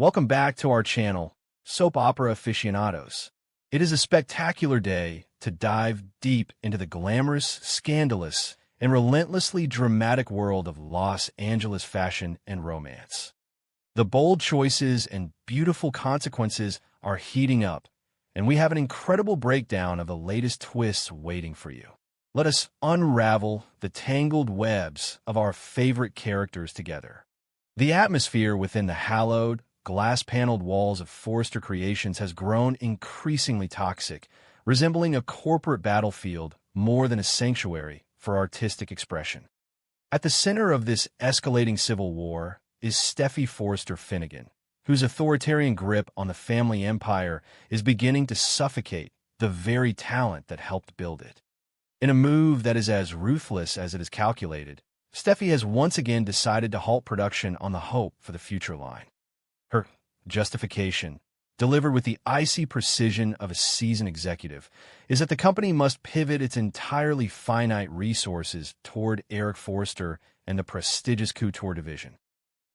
Welcome back to our channel, Soap Opera Aficionados. It is a spectacular day to dive deep into the glamorous, scandalous, and relentlessly dramatic world of Los Angeles fashion and romance. The bold choices and beautiful consequences are heating up, and we have an incredible breakdown of the latest twists waiting for you. Let us unravel the tangled webs of our favorite characters together. The atmosphere within the hallowed, glass-paneled walls of Forrester Creations has grown increasingly toxic, resembling a corporate battlefield more than a sanctuary for artistic expression. At the center of this escalating civil war is Steffi Forrester Finnegan, whose authoritarian grip on the family empire is beginning to suffocate the very talent that helped build it. In a move that is as ruthless as it is calculated, Steffi has once again decided to halt production on the Hope for the Future line. Her justification, delivered with the icy precision of a seasoned executive, is that the company must pivot its entirely finite resources toward Eric Forrester and the prestigious couture division.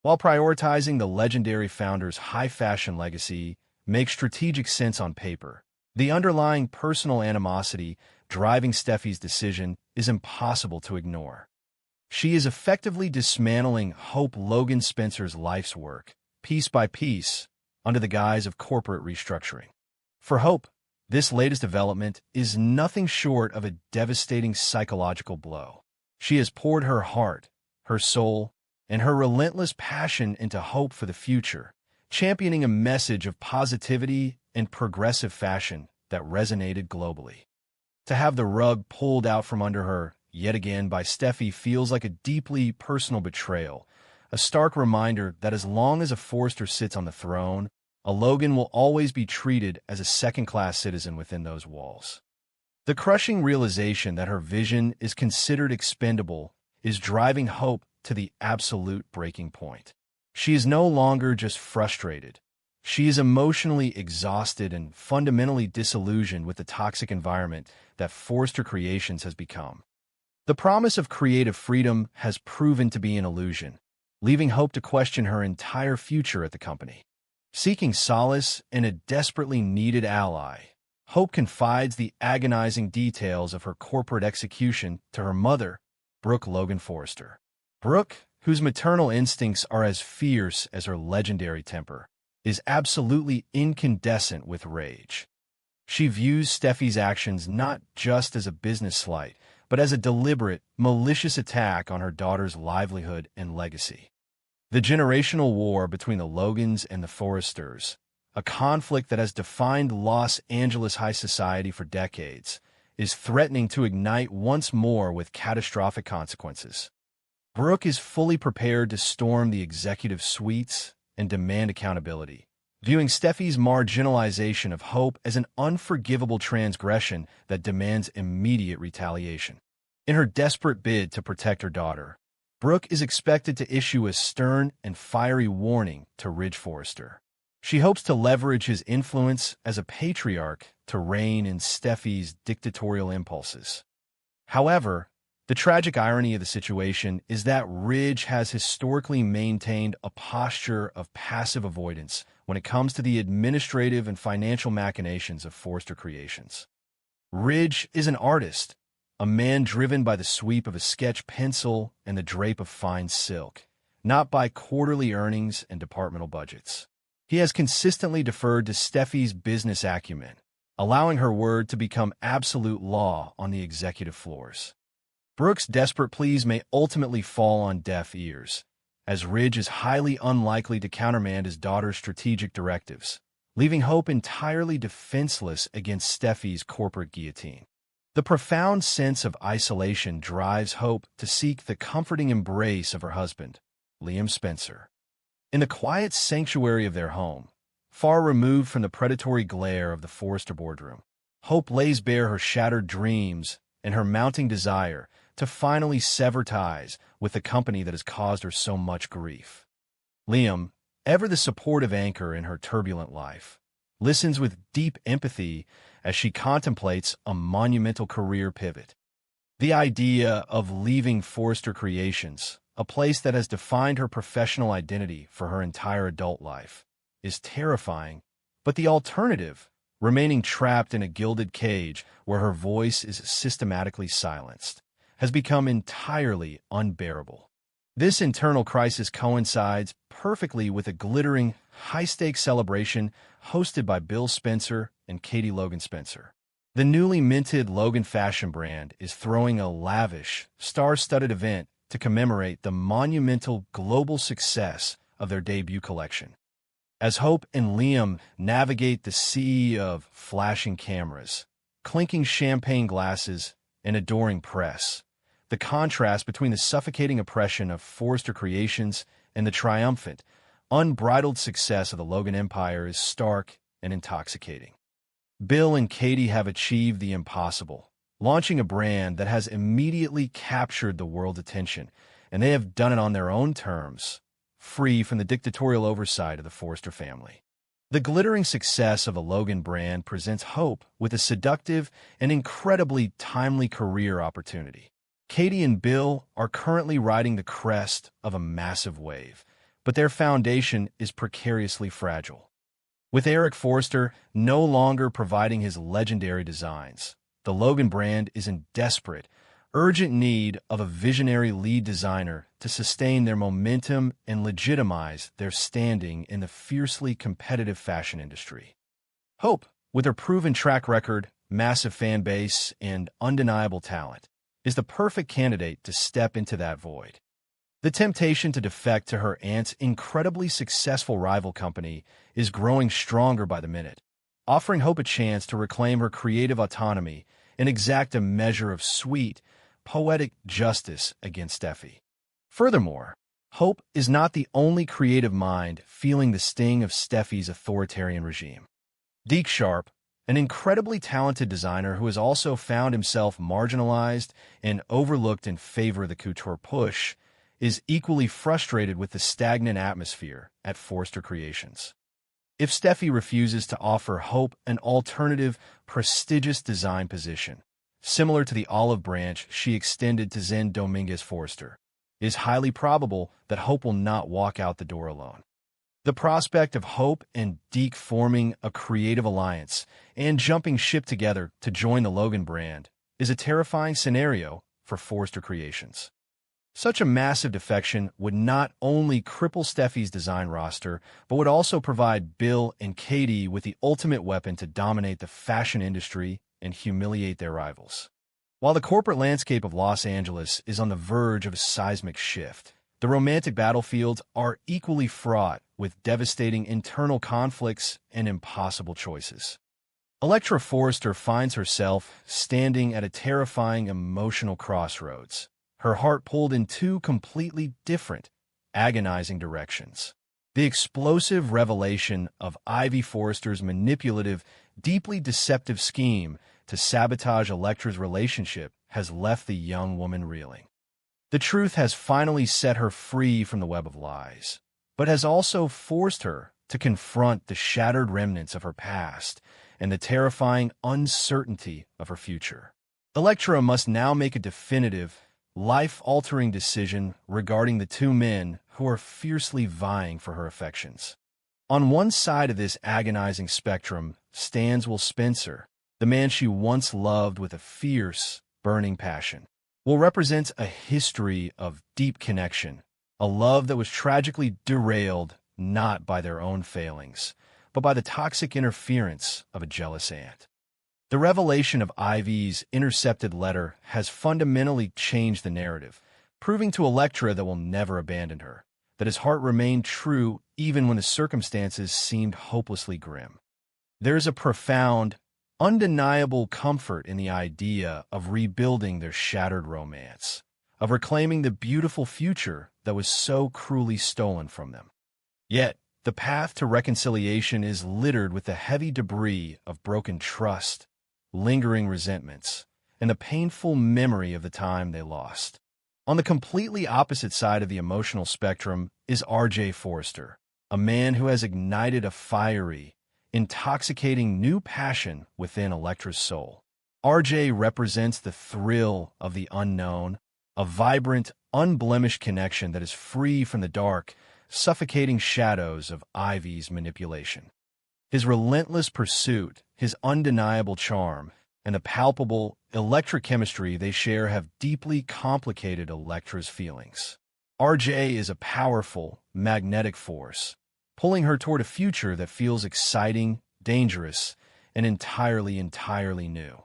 While prioritizing the legendary founder's high-fashion legacy makes strategic sense on paper, the underlying personal animosity driving Steffi's decision is impossible to ignore. She is effectively dismantling Hope Logan Spencer's life's work, piece by piece, under the guise of corporate restructuring. For Hope, this latest development is nothing short of a devastating psychological blow. She has poured her heart, her soul, and her relentless passion into Hope for the Future, championing a message of positivity and progressive fashion that resonated globally. To have the rug pulled out from under her, yet again by Steffi, feels like a deeply personal betrayal, a stark reminder that as long as a Forrester sits on the throne, a Logan will always be treated as a second-class citizen within those walls. The crushing realization that her vision is considered expendable is driving Hope to the absolute breaking point. She is no longer just frustrated. She is emotionally exhausted and fundamentally disillusioned with the toxic environment that Forrester Creations has become. The promise of creative freedom has proven to be an illusion, leaving Hope to question her entire future at the company. Seeking solace in a desperately needed ally, Hope confides the agonizing details of her corporate execution to her mother, Brooke Logan Forrester. Brooke, whose maternal instincts are as fierce as her legendary temper, is absolutely incandescent with rage. She views Steffi's actions not just as a business slight, but as a deliberate, malicious attack on her daughter's livelihood and legacy. The generational war between the Logans and the Forresters, a conflict that has defined Los Angeles high society for decades, is threatening to ignite once more with catastrophic consequences. Brooke is fully prepared to storm the executive suites and demand accountability, viewing Steffi's marginalization of Hope as an unforgivable transgression that demands immediate retaliation. In her desperate bid to protect her daughter, Brooke is expected to issue a stern and fiery warning to Ridge Forrester. She hopes to leverage his influence as a patriarch to rein in Steffi's dictatorial impulses. However, the tragic irony of the situation is that Ridge has historically maintained a posture of passive avoidance when it comes to the administrative and financial machinations of Forrester Creations. Ridge is an artist, a man driven by the sweep of a sketch pencil and the drape of fine silk, not by quarterly earnings and departmental budgets. He has consistently deferred to Steffi's business acumen, allowing her word to become absolute law on the executive floors. Brooke's desperate pleas may ultimately fall on deaf ears, as Ridge is highly unlikely to countermand his daughter's strategic directives, leaving Hope entirely defenseless against Steffi's corporate guillotine. The profound sense of isolation drives Hope to seek the comforting embrace of her husband, Liam Spencer. In the quiet sanctuary of their home, far removed from the predatory glare of the Forrester boardroom, Hope lays bare her shattered dreams and her mounting desire to finally sever ties with the company that has caused her so much grief. Liam, ever the supportive anchor in her turbulent life, listens with deep empathy as she contemplates a monumental career pivot. The idea of leaving Forrester Creations, a place that has defined her professional identity for her entire adult life, is terrifying, but the alternative, remaining trapped in a gilded cage where her voice is systematically silenced, has become entirely unbearable. This internal crisis coincides perfectly with a glittering, high-stakes celebration hosted by Bill Spencer and Katie Logan Spencer. The newly minted Logan fashion brand is throwing a lavish, star-studded event to commemorate the monumental global success of their debut collection. As Hope and Liam navigate the sea of flashing cameras, clinking champagne glasses, and adoring press, the contrast between the suffocating oppression of Forrester Creations and the triumphant, unbridled success of the Logan Empire is stark and intoxicating. Bill and Katie have achieved the impossible, launching a brand that has immediately captured the world's attention, and they have done it on their own terms, free from the dictatorial oversight of the Forrester family. The glittering success of the Logan brand presents Hope with a seductive and incredibly timely career opportunity. Katie and Bill are currently riding the crest of a massive wave, but their foundation is precariously fragile. With Eric Forrester no longer providing his legendary designs, the Logan brand is in desperate, urgent need of a visionary lead designer to sustain their momentum and legitimize their standing in the fiercely competitive fashion industry. Hope, with her proven track record, massive fan base, and undeniable talent, is the perfect candidate to step into that void. The temptation to defect to her aunt's incredibly successful rival company is growing stronger by the minute, offering Hope a chance to reclaim her creative autonomy and exact a measure of sweet, poetic justice against Steffi. Furthermore, Hope is not the only creative mind feeling the sting of Steffi's authoritarian regime. Deke Sharp, an incredibly talented designer who has also found himself marginalized and overlooked in favor of the couture push, is equally frustrated with the stagnant atmosphere at Forrester Creations. If Steffi refuses to offer Hope an alternative, prestigious design position, similar to the olive branch she extended to Zen Dominguez Forrester, it is highly probable that Hope will not walk out the door alone. The prospect of Hope and Deke forming a creative alliance and jumping ship together to join the Logan brand is a terrifying scenario for Forrester Creations. Such a massive defection would not only cripple Steffi's design roster, but would also provide Bill and Katie with the ultimate weapon to dominate the fashion industry and humiliate their rivals. While the corporate landscape of Los Angeles is on the verge of a seismic shift, the romantic battlefields are equally fraught with devastating internal conflicts and impossible choices. Electra Forrester finds herself standing at a terrifying emotional crossroads, her heart pulled in two completely different, agonizing directions. The explosive revelation of Ivy Forrester's manipulative, deeply deceptive scheme to sabotage Electra's relationship has left the young woman reeling. The truth has finally set her free from the web of lies, but has also forced her to confront the shattered remnants of her past and the terrifying uncertainty of her future. Electra must now make a definitive, life-altering decision regarding the two men who are fiercely vying for her affections. On one side of this agonizing spectrum stands Will Spencer, the man she once loved with a fierce, burning passion. Will represents a history of deep connection, a love that was tragically derailed not by their own failings, but by the toxic interference of a jealous aunt. The revelation of Ivy's intercepted letter has fundamentally changed the narrative, proving to Electra that will never abandon her, that his heart remained true even when the circumstances seemed hopelessly grim. There is a profound, undeniable comfort in the idea of rebuilding their shattered romance, of reclaiming the beautiful future that was so cruelly stolen from them. Yet, the path to reconciliation is littered with the heavy debris of broken trust, lingering resentments, and the painful memory of the time they lost. On the completely opposite side of the emotional spectrum is R.J. Forrester, a man who has ignited a fiery, intoxicating new passion within Electra's soul. R.J. represents the thrill of the unknown, a vibrant, unblemished connection that is free from the dark, suffocating shadows of Ivy's manipulation. His relentless pursuit, his undeniable charm, and the palpable electrochemistry they share have deeply complicated Electra's feelings. RJ is a powerful, magnetic force, pulling her toward a future that feels exciting, dangerous, and entirely new.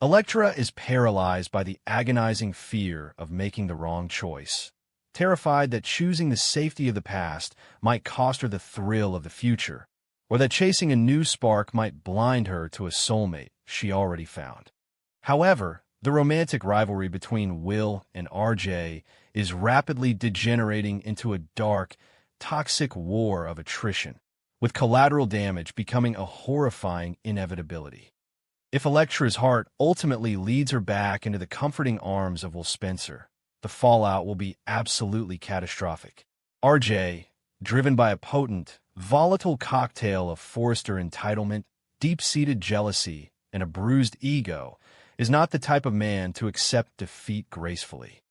Electra is paralyzed by the agonizing fear of making the wrong choice, terrified that choosing the safety of the past might cost her the thrill of the future, or that chasing a new spark might blind her to a soulmate she already found. However, the romantic rivalry between Will and RJ is rapidly degenerating into a dark, toxic war of attrition, with collateral damage becoming a horrifying inevitability. If Electra's heart ultimately leads her back into the comforting arms of Will Spencer, the fallout will be absolutely catastrophic. RJ, driven by a potent, volatile cocktail of Forrester entitlement, deep-seated jealousy, and a bruised ego, is not the type of man to accept defeat gracefully.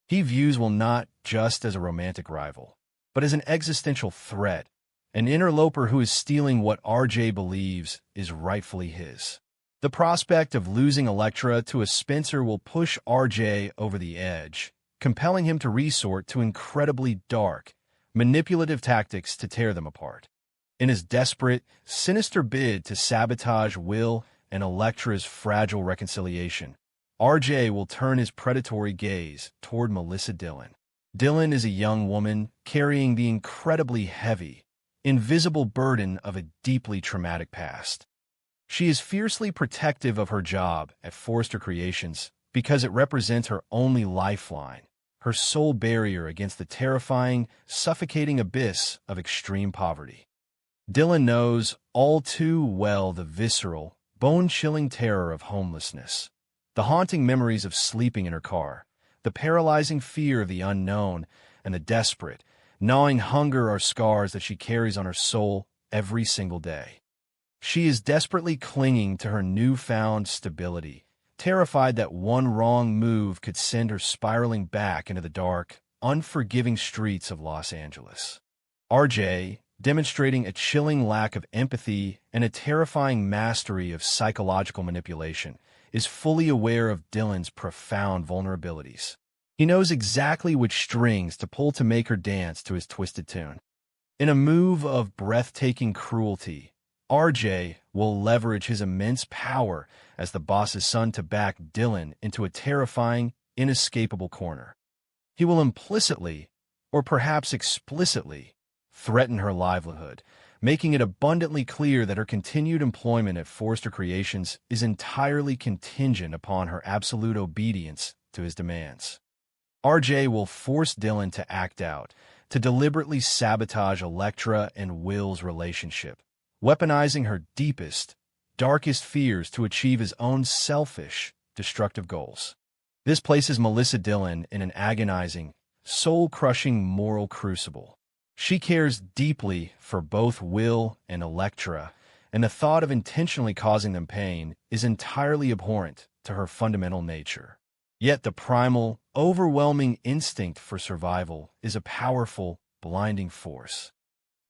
He views Will not just as a romantic rival, but as an existential threat, an interloper who is stealing what RJ believes is rightfully his. The prospect of losing Electra to a Spencer will push RJ over the edge, compelling him to resort to incredibly dark, manipulative tactics to tear them apart. In his desperate, sinister bid to sabotage Will and Electra's fragile reconciliation, RJ will turn his predatory gaze toward Melissa Dillon. Dillon is a young woman carrying the incredibly heavy, invisible burden of a deeply traumatic past. She is fiercely protective of her job at Forrester Creations because it represents her only lifeline, her sole barrier against the terrifying, suffocating abyss of extreme poverty. Dillon knows all too well the visceral, bone-chilling terror of homelessness, the haunting memories of sleeping in her car, the paralyzing fear of the unknown, and the desperate, gnawing hunger are scars that she carries on her soul every single day. She is desperately clinging to her newfound stability, terrified that one wrong move could send her spiraling back into the dark, unforgiving streets of Los Angeles. RJ, demonstrating a chilling lack of empathy and a terrifying mastery of psychological manipulation, is fully aware of Dillon's profound vulnerabilities. He knows exactly which strings to pull to make her dance to his twisted tune. In a move of breathtaking cruelty, RJ will leverage his immense power as the boss's son to back Dillon into a terrifying, inescapable corner. He will implicitly, or perhaps explicitly, threaten her livelihood, making it abundantly clear that her continued employment at Forrester Creations is entirely contingent upon her absolute obedience to his demands. RJ will force Dillon to act out, to deliberately sabotage Electra and Will's relationship, weaponizing her deepest, darkest fears to achieve his own selfish, destructive goals. This places Melissa Dillon in an agonizing, soul-crushing moral crucible. She cares deeply for both Will and Electra, and the thought of intentionally causing them pain is entirely abhorrent to her fundamental nature. Yet the primal, overwhelming instinct for survival is a powerful, blinding force.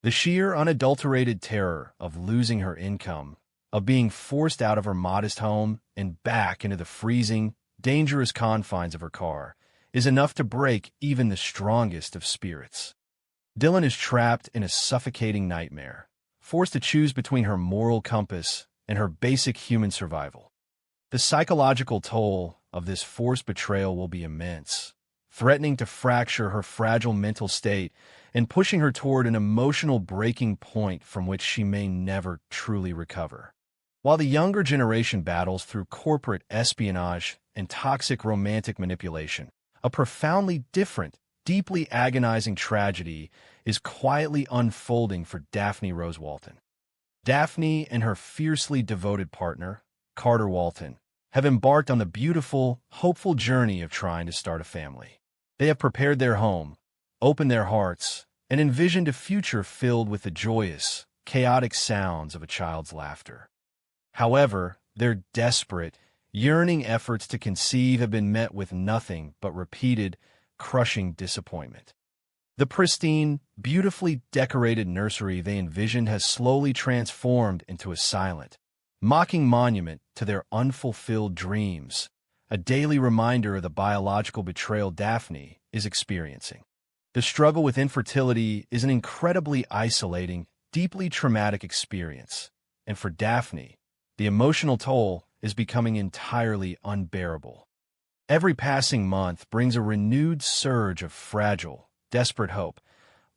The sheer, unadulterated terror of losing her income, of being forced out of her modest home and back into the freezing, dangerous confines of her car, is enough to break even the strongest of spirits. Dillon is trapped in a suffocating nightmare, forced to choose between her moral compass and her basic human survival. The psychological toll of this forced betrayal will be immense, threatening to fracture her fragile mental state and pushing her toward an emotional breaking point from which she may never truly recover. While the younger generation battles through corporate espionage and toxic romantic manipulation, a profoundly different, deeply agonizing tragedy is quietly unfolding for Daphne Rose Walton. Daphne and her fiercely devoted partner, Carter Walton, have embarked on the beautiful, hopeful journey of trying to start a family. They have prepared their home, opened their hearts, and envisioned a future filled with the joyous, chaotic sounds of a child's laughter. However, their desperate, yearning efforts to conceive have been met with nothing but repeated, crushing disappointment. The pristine, beautifully decorated nursery they envisioned has slowly transformed into a silent, mocking monument to their unfulfilled dreams, a daily reminder of the biological betrayal Daphne is experiencing. The struggle with infertility is an incredibly isolating, deeply traumatic experience, and for Daphne, the emotional toll is becoming entirely unbearable. Every passing month brings a renewed surge of fragile, desperate hope,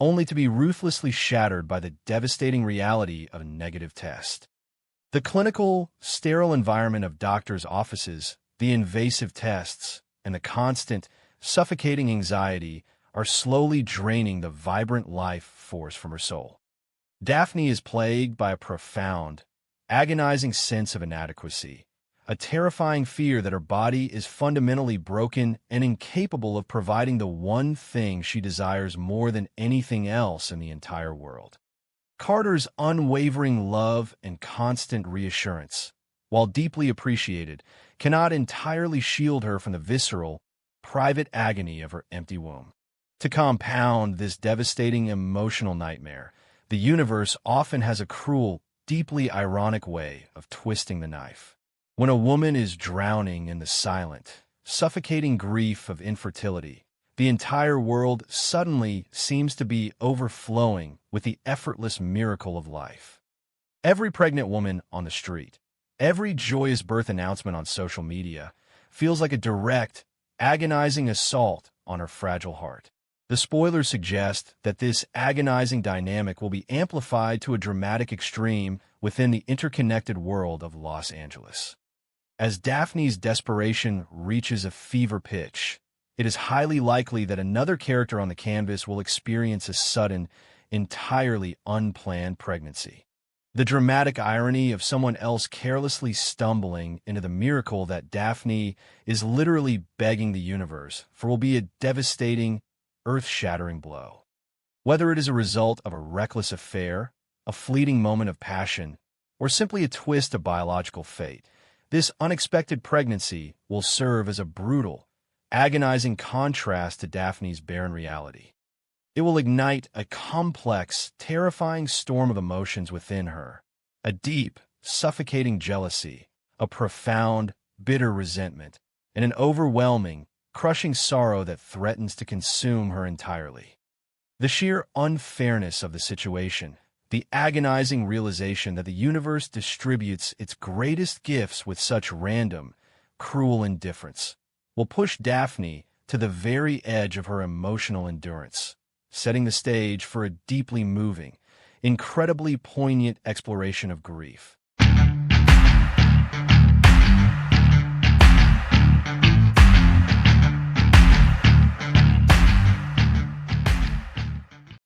only to be ruthlessly shattered by the devastating reality of a negative test. The clinical, sterile environment of doctors' offices, the invasive tests, and the constant, suffocating anxiety are slowly draining the vibrant life force from her soul. Daphne is plagued by a profound, agonizing sense of inadequacy, a terrifying fear that her body is fundamentally broken and incapable of providing the one thing she desires more than anything else in the entire world. Carter's unwavering love and constant reassurance, while deeply appreciated, cannot entirely shield her from the visceral, private agony of her empty womb. To compound this devastating emotional nightmare, the universe often has a cruel, deeply ironic way of twisting the knife. When a woman is drowning in the silent, suffocating grief of infertility, the entire world suddenly seems to be overflowing with the effortless miracle of life. Every pregnant woman on the street, every joyous birth announcement on social media, feels like a direct, agonizing assault on her fragile heart. The spoilers suggest that this agonizing dynamic will be amplified to a dramatic extreme within the interconnected world of Los Angeles. As Daphne's desperation reaches a fever pitch, it is highly likely that another character on the canvas will experience a sudden, entirely unplanned pregnancy. The dramatic irony of someone else carelessly stumbling into the miracle that Daphne is literally begging the universe for will be a devastating, earth-shattering blow. Whether it is a result of a reckless affair, a fleeting moment of passion, or simply a twist of biological fate, this unexpected pregnancy will serve as a brutal, agonizing contrast to Daphne's barren reality. It will ignite a complex, terrifying storm of emotions within her, a deep, suffocating jealousy, a profound, bitter resentment, and an overwhelming, crushing sorrow that threatens to consume her entirely. The sheer unfairness of the situation, the agonizing realization that the universe distributes its greatest gifts with such random, cruel indifference, will push Daphne to the very edge of her emotional endurance, setting the stage for a deeply moving, incredibly poignant exploration of grief.